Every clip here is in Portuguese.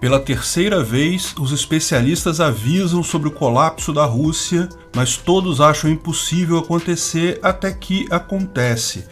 Pela terceira vez, os especialistas avisam sobre o colapso da Rússia, mas todos acham impossível acontecer até que acontece.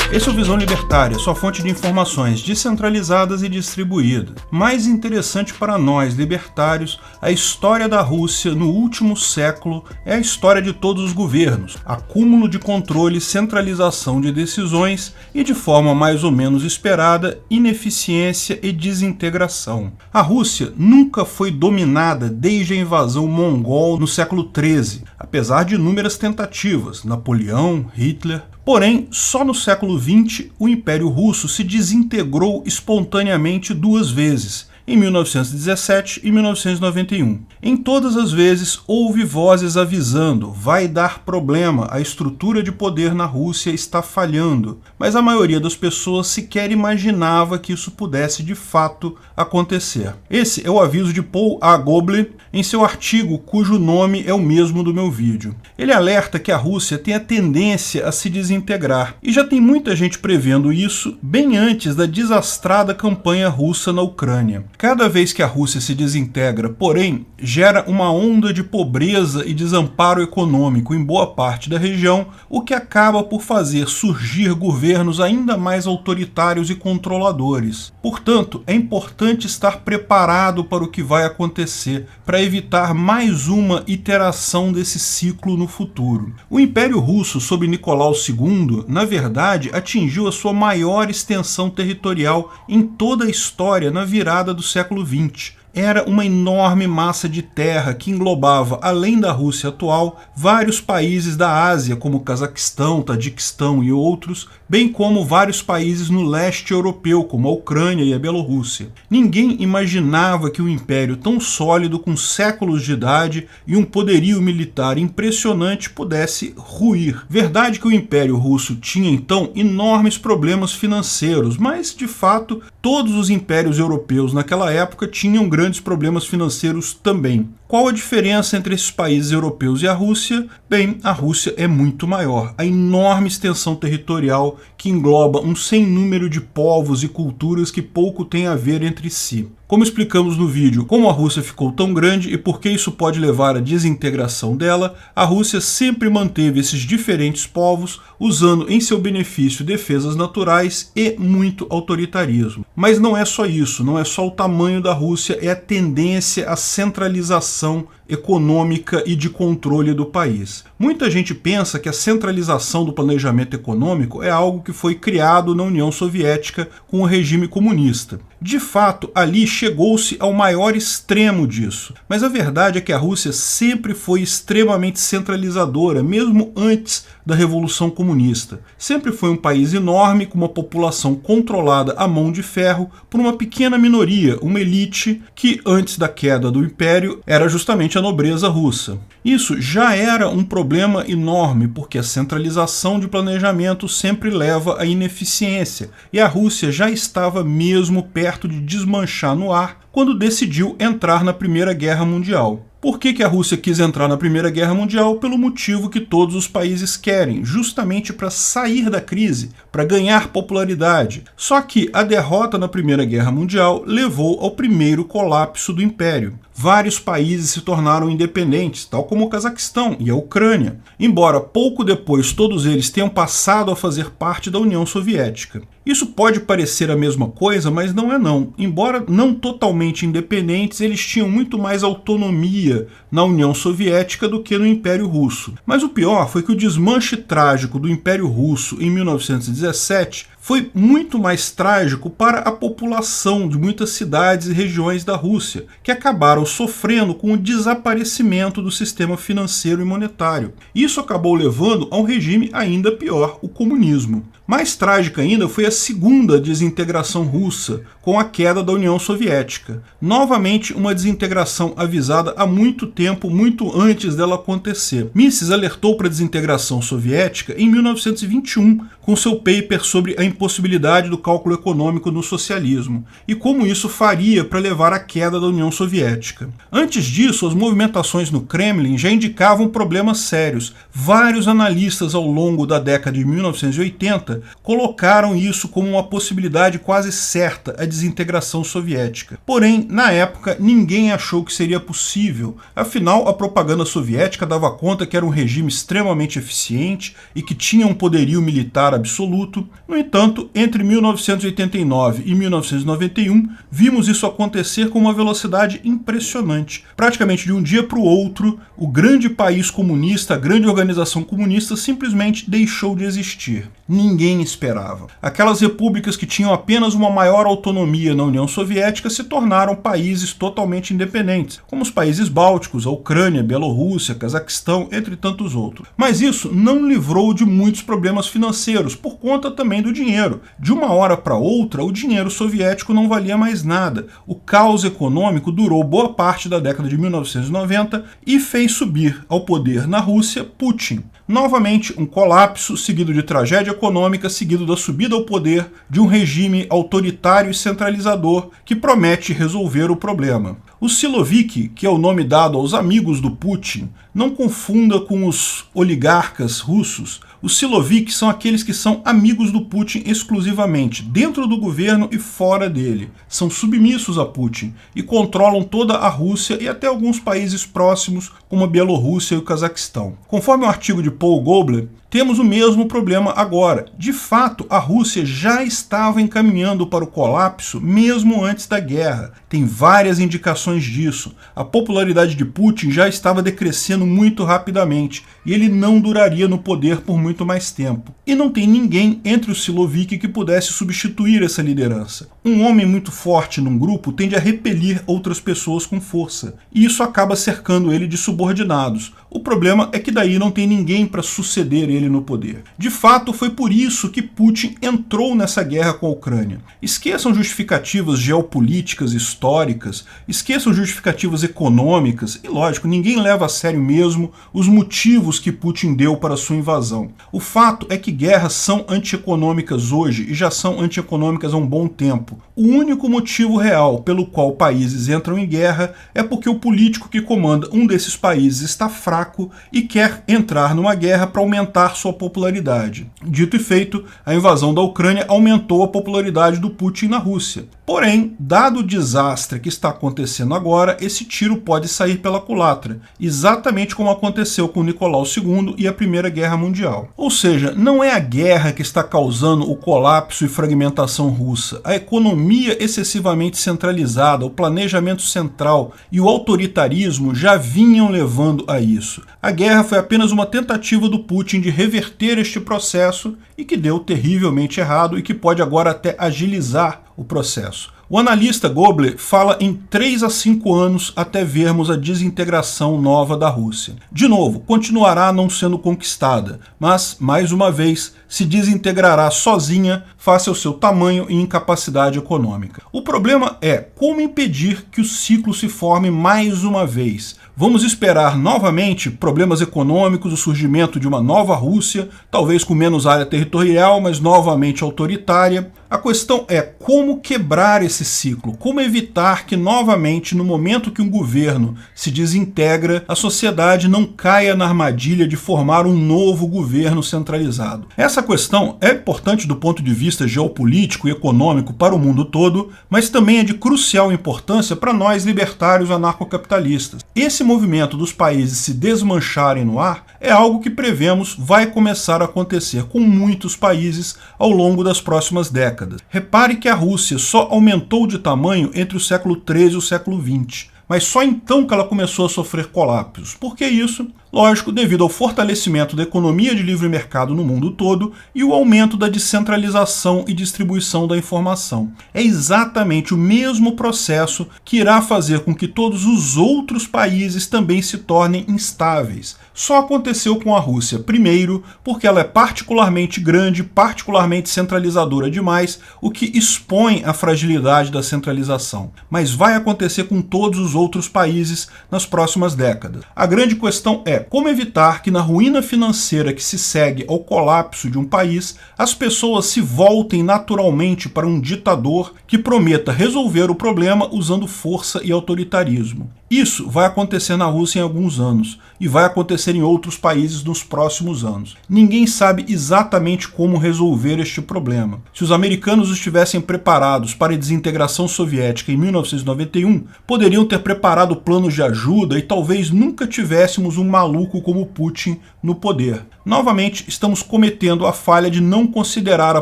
Esse é o Visão Libertária, sua fonte de informações descentralizadas e distribuídas. Mais interessante para nós, libertários, a história da Rússia no último século é a história de todos os governos, acúmulo de controle, centralização de decisões e, de forma mais ou menos esperada, ineficiência e desintegração. A Rússia nunca foi dominada desde a invasão mongol no século XIII, apesar de inúmeras tentativas, Napoleão, Hitler. Porém, só no século XX, o Império Russo se desintegrou espontaneamente duas vezes, em 1917 e 1991. Em todas as vezes, houve vozes avisando: vai dar problema, a estrutura de poder na Rússia está falhando. Mas a maioria das pessoas sequer imaginava que isso pudesse de fato acontecer. Esse é o aviso de Paul A. Goble em seu artigo cujo nome é o mesmo do meu vídeo. Ele alerta que a Rússia tem a tendência a se desintegrar, e já tem muita gente prevendo isso bem antes da desastrada campanha russa na Ucrânia. Cada vez que a Rússia se desintegra, porém, gera uma onda de pobreza e desamparo econômico em boa parte da região, o que acaba por fazer surgir governos ainda mais autoritários e controladores. Portanto, é importante estar preparado para o que vai acontecer, para evitar mais uma iteração desse ciclo no futuro. O Império Russo, sob Nicolau II, na verdade, atingiu a sua maior extensão territorial em toda a história na virada do século XX. Era uma enorme massa de terra que englobava, além da Rússia atual, vários países da Ásia, como Cazaquistão, Tadiquistão e outros, bem como vários países no leste europeu, como a Ucrânia e a Bielorrússia. Ninguém imaginava que um império tão sólido, com séculos de idade e um poderio militar impressionante, pudesse ruir. Verdade que o Império Russo tinha, então, enormes problemas financeiros, mas, de fato, todos os impérios europeus naquela época tinham grandes problemas financeiros também. Qual a diferença entre esses países europeus e a Rússia? Bem, a Rússia é muito maior. A enorme extensão territorial que engloba um sem número de povos e culturas que pouco tem a ver entre si. Como explicamos no vídeo como a Rússia ficou tão grande e por que isso pode levar à desintegração dela, a Rússia sempre manteve esses diferentes povos, usando em seu benefício defesas naturais e muito autoritarismo. Mas não é só isso, não é só o tamanho da Rússia, é a tendência à centralização econômica e de controle do país. Muita gente pensa que a centralização do planejamento econômico é algo que foi criado na União Soviética com o regime comunista. De fato, ali chegou-se ao maior extremo disso. Mas a verdade é que a Rússia sempre foi extremamente centralizadora, mesmo antes da Revolução Comunista. Sempre foi um país enorme, com uma população controlada à mão de ferro por uma pequena minoria, uma elite que, antes da queda do Império, era justamente a nobreza russa. Isso já era um problema enorme, porque a centralização de planejamento sempre leva à ineficiência, e a Rússia já estava mesmo perto de desmanchar no ar quando decidiu entrar na Primeira Guerra Mundial. Por que a Rússia quis entrar na Primeira Guerra Mundial? Pelo motivo que todos os países querem, justamente para sair da crise, para ganhar popularidade. Só que a derrota na Primeira Guerra Mundial levou ao primeiro colapso do Império. Vários países se tornaram independentes, tal como o Cazaquistão e a Ucrânia, embora pouco depois todos eles tenham passado a fazer parte da União Soviética. Isso pode parecer a mesma coisa, mas não é não. Embora não totalmente independentes, eles tinham muito mais autonomia na União Soviética do que no Império Russo. Mas o pior foi que o desmanche trágico do Império Russo em 1917 foi muito mais trágico para a população de muitas cidades e regiões da Rússia, que acabaram sofrendo com o desaparecimento do sistema financeiro e monetário. Isso acabou levando a um regime ainda pior, o comunismo. Mais trágica ainda foi a segunda desintegração russa, com a queda da União Soviética. Novamente, uma desintegração avisada há muito tempo, muito antes dela acontecer. Mises alertou para a desintegração soviética em 1921, com seu paper sobre a impossibilidade do cálculo econômico no socialismo, e como isso faria para levar à queda da União Soviética. Antes disso, as movimentações no Kremlin já indicavam problemas sérios. Vários analistas ao longo da década de 1980 1990 colocaram isso como uma possibilidade quase certa, a desintegração soviética. Porém, na época, ninguém achou que seria possível, afinal a propaganda soviética dava conta que era um regime extremamente eficiente e que tinha um poderio militar absoluto. No entanto, entre 1989 e 1991, vimos isso acontecer com uma velocidade impressionante. Praticamente de um dia para o outro, o grande país comunista, a grande organização comunista simplesmente deixou de existir. Ninguém esperava. Aquelas repúblicas que tinham apenas uma maior autonomia na União Soviética se tornaram países totalmente independentes, como os países bálticos, a Ucrânia, Bielorrússia, Cazaquistão, entre tantos outros. Mas isso não livrou de muitos problemas financeiros, por conta também do dinheiro. De uma hora para outra, o dinheiro soviético não valia mais nada. O caos econômico durou boa parte da década de 1990 e fez subir ao poder na Rússia Putin. Novamente, um colapso seguido de tragédia econômica, seguido da subida ao poder de um regime autoritário e centralizador que promete resolver o problema. Os Siloviki, que é o nome dado aos amigos do Putin, não confunda com os oligarcas russos. Os Siloviki são aqueles que são amigos do Putin exclusivamente, dentro do governo e fora dele. São submissos a Putin e controlam toda a Rússia e até alguns países próximos, como a Bielorrússia e o Cazaquistão. Conforme o artigo de Paul Gobler, temos o mesmo problema agora. De fato, a Rússia já estava encaminhando para o colapso mesmo antes da guerra. Tem várias indicações disso. A popularidade de Putin já estava decrescendo muito rapidamente e ele não duraria no poder por muito mais tempo. E não tem ninguém entre os Siloviki que pudesse substituir essa liderança. Um homem muito forte num grupo tende a repelir outras pessoas com força, e isso acaba cercando ele de subordinados. O problema é que daí não tem ninguém para suceder ele no poder. De fato, foi por isso que Putin entrou nessa guerra com a Ucrânia. Esqueçam justificativas geopolíticas, históricas, esqueçam justificativas econômicas, e lógico, ninguém leva a sério mesmo os motivos que Putin deu para sua invasão. O fato é que guerras são antieconômicas hoje e já são antieconômicas há um bom tempo. O único motivo real pelo qual países entram em guerra é porque o político que comanda um desses países está fraco e quer entrar numa guerra para aumentar sua popularidade. Dito e feito, a invasão da Ucrânia aumentou a popularidade do Putin na Rússia. Porém, dado o desastre que está acontecendo agora, esse tiro pode sair pela culatra, exatamente como aconteceu com Nicolau II e a Primeira Guerra Mundial. Ou seja, não é a guerra que está causando o colapso e fragmentação russa. A economia excessivamente centralizada, o planejamento central e o autoritarismo já vinham levando a isso. A guerra foi apenas uma tentativa do Putin de reverter este processo e que deu terrivelmente errado e que pode agora até agilizar o processo. O analista Gobler fala em 3 a 5 anos até vermos a desintegração nova da Rússia. De novo, continuará não sendo conquistada, mas, mais uma vez, se desintegrará sozinha face ao seu tamanho e incapacidade econômica. O problema é como impedir que o ciclo se forme mais uma vez. Vamos esperar novamente problemas econômicos, o surgimento de uma nova Rússia, talvez com menos área territorial, mas novamente autoritária. A questão é como quebrar esse ciclo, como evitar que novamente, no momento que um governo se desintegra, a sociedade não caia na armadilha de formar um novo governo centralizado. Essa questão é importante do ponto de vista geopolítico e econômico para o mundo todo, mas também é de crucial importância para nós libertários anarcocapitalistas. Esse movimento dos países se desmancharem no ar é algo que prevemos vai começar a acontecer com muitos países ao longo das próximas décadas. Repare que a Rússia só aumentou de tamanho entre o século XIII e o século XX, mas só então que ela começou a sofrer colapsos. Por que isso? Lógico, devido ao fortalecimento da economia de livre mercado no mundo todo e o aumento da descentralização e distribuição da informação. É exatamente o mesmo processo que irá fazer com que todos os outros países também se tornem instáveis. Só aconteceu com a Rússia, primeiro, porque ela é particularmente grande, particularmente centralizadora demais, o que expõe a fragilidade da centralização. Mas vai acontecer com todos os outros países nas próximas décadas. A grande questão é é como evitar que na ruína financeira que se segue ao colapso de um país, as pessoas se voltem naturalmente para um ditador que prometa resolver o problema usando força e autoritarismo. Isso vai acontecer na Rússia em alguns anos e vai acontecer em outros países nos próximos anos. Ninguém sabe exatamente como resolver este problema. Se os americanos estivessem preparados para a desintegração soviética em 1991, poderiam ter preparado planos de ajuda e talvez nunca tivéssemos um maluco como Putin no poder. Novamente, estamos cometendo a falha de não considerar a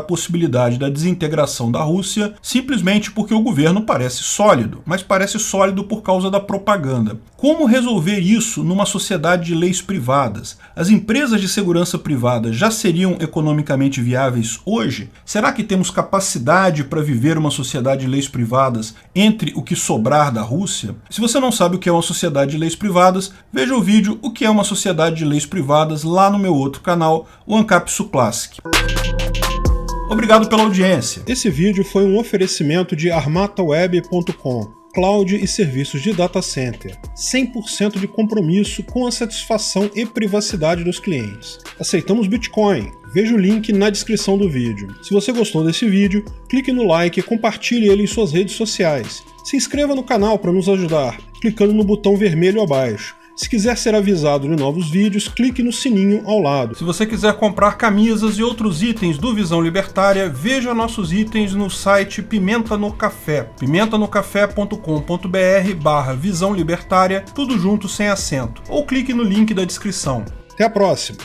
possibilidade da desintegração da Rússia simplesmente porque o governo parece sólido, mas parece sólido por causa da propaganda. Como resolver isso numa sociedade de leis privadas? As empresas de segurança privada já seriam economicamente viáveis hoje? Será que temos capacidade para viver uma sociedade de leis privadas entre o que sobrar da Rússia? Se você não sabe o que é uma sociedade de leis privadas, veja o vídeo O que é uma sociedade de leis privadas lá no meu outro canal, o Ancapsu Classic. Obrigado pela audiência. Esse vídeo foi um oferecimento de armataweb.com, cloud e serviços de data center, 100% de compromisso com a satisfação e privacidade dos clientes. Aceitamos Bitcoin. Veja o link na descrição do vídeo. Se você gostou desse vídeo, clique no like e compartilhe ele em suas redes sociais. Se inscreva no canal para nos ajudar, clicando no botão vermelho abaixo. Se quiser ser avisado de novos vídeos, clique no sininho ao lado. Se você quiser comprar camisas e outros itens do Visão Libertária, veja nossos itens no site Pimenta no Café, pimentanocafé.com.br/Visão Libertária, tudo junto sem acento, ou clique no link da descrição. Até a próxima!